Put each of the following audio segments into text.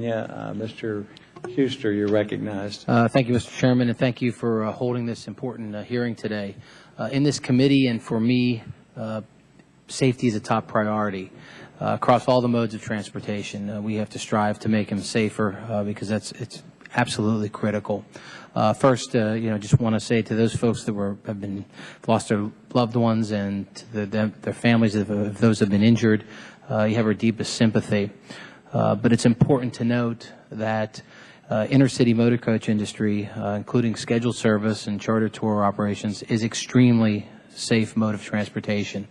Mr. Shuster, you're recognized. Thank you, Mr. Chairman, and thank you for holding this important hearing today. In this committee and for me, safety is a top priority. Across all the modes of transportation, we have to strive to make them safer because it's absolutely critical. First, just want to say to those folks that have lost their loved ones and to their families of those who have been injured, you have our deepest sympathy. But it's important to note that intercity motor coach industry, including scheduled service and charter tour operations, is extremely safe mode of transportation.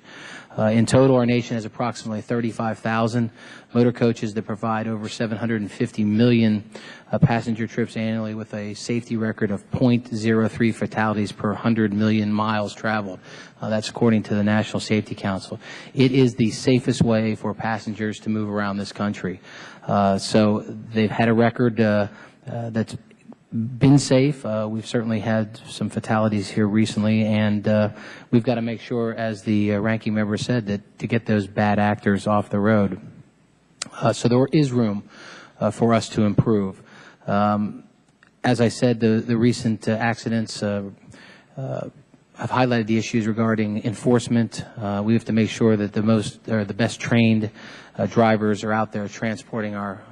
In total, our nation has approximately 35,000 motor coaches that provide over 750 million passenger trips annually with a safety record of 0.03 fatalities per 100 million miles traveled. That's according to the National Safety Council. It is the safest way for passengers to move around this country. So they've had a record that's been safe. We've certainly had some fatalities here recently, and we've got to make sure, as the ranking member said, that to get those bad actors off the road. So there is room for us to improve. As I said, the recent accidents have highlighted the issues regarding enforcement. We have to make sure that the best trained drivers are out there transporting our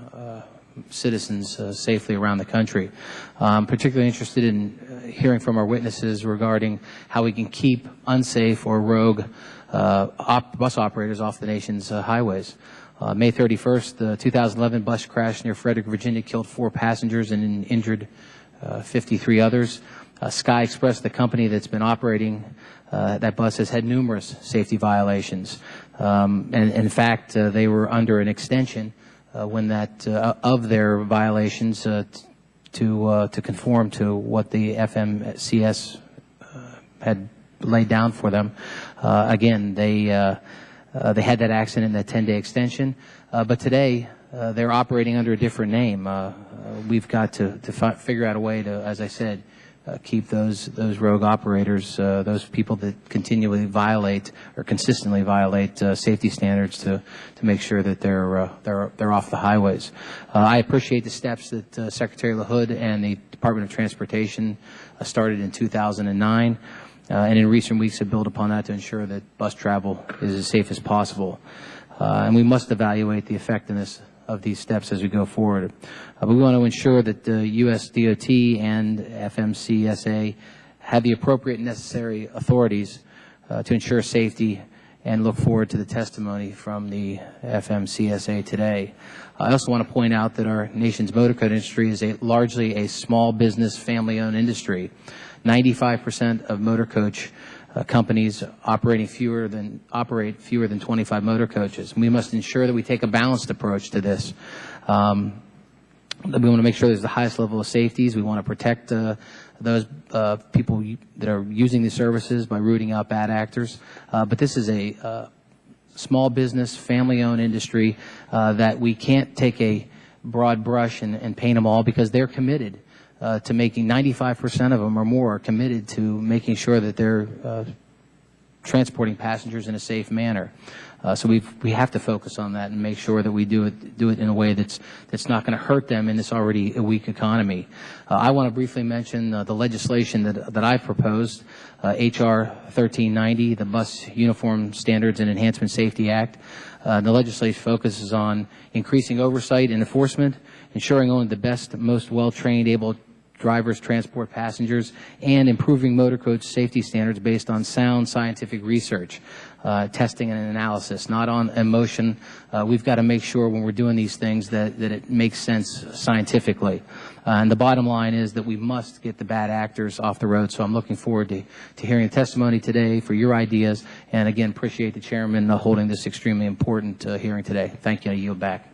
citizens safely around the country. I'm particularly interested in hearing from our witnesses regarding how we can keep unsafe or rogue bus operators off the nation's highways. May 31st, the 2011 bus crash near Frederick, Virginia killed 4 passengers and injured 53 others. Sky Express, the company that's been operating that bus, has had numerous safety violations. And in fact, they were under an extension when that of their violations to conform to what the FMCS had laid down for them. Again, they had that accident in that 10-day extension, but today they're operating under a different name. We've got to figure out a way to, as I said, keep those rogue operators, those people that continually violate or consistently violate safety standards, to make sure that they're off the highways. I appreciate the steps that Secretary LaHood and the Department of Transportation started in 2009, and in recent weeks have built upon that to ensure that bus travel is as safe as possible. And we must evaluate the effectiveness of these steps as we go forward. But we want to ensure that the U.S. DOT and FMCSA have the appropriate and necessary authorities to ensure safety, and look forward to the testimony from the FMCSA today. I also want to point out that our nation's motor coach industry is largely a small business, family-owned industry. 95% of motor coach companies operate fewer than 25 motor coaches. We must ensure that we take a balanced approach to this. We want to make sure there's the highest level of safeties. We want to protect those people that are using these services by rooting out bad actors. But this is a small business, family-owned industry that we can't take a broad brush and paint them all, because they're committed to making 95% of them or more are committed to making sure that they're transporting passengers in a safe manner. So we have to focus on that and make sure that we do it in a way that's not going to hurt them in this already a weak economy. I want to briefly mention the legislation that I've proposed, H.R. 1390, the Bus Uniform Standards and Enhancement Safety Act. The legislation focuses on increasing oversight and enforcement, ensuring only the best, most well-trained, able drivers transport passengers, and improving motor coach safety standards based on sound scientific research, testing and analysis, not on emotion. We've got to make sure when we're doing these things that it makes sense scientifically. And the bottom line is that we must get the bad actors off the road. So I'm looking forward to hearing the testimony today, for your ideas, and again, appreciate the chairman holding this extremely important hearing today. Thank you. I yield back.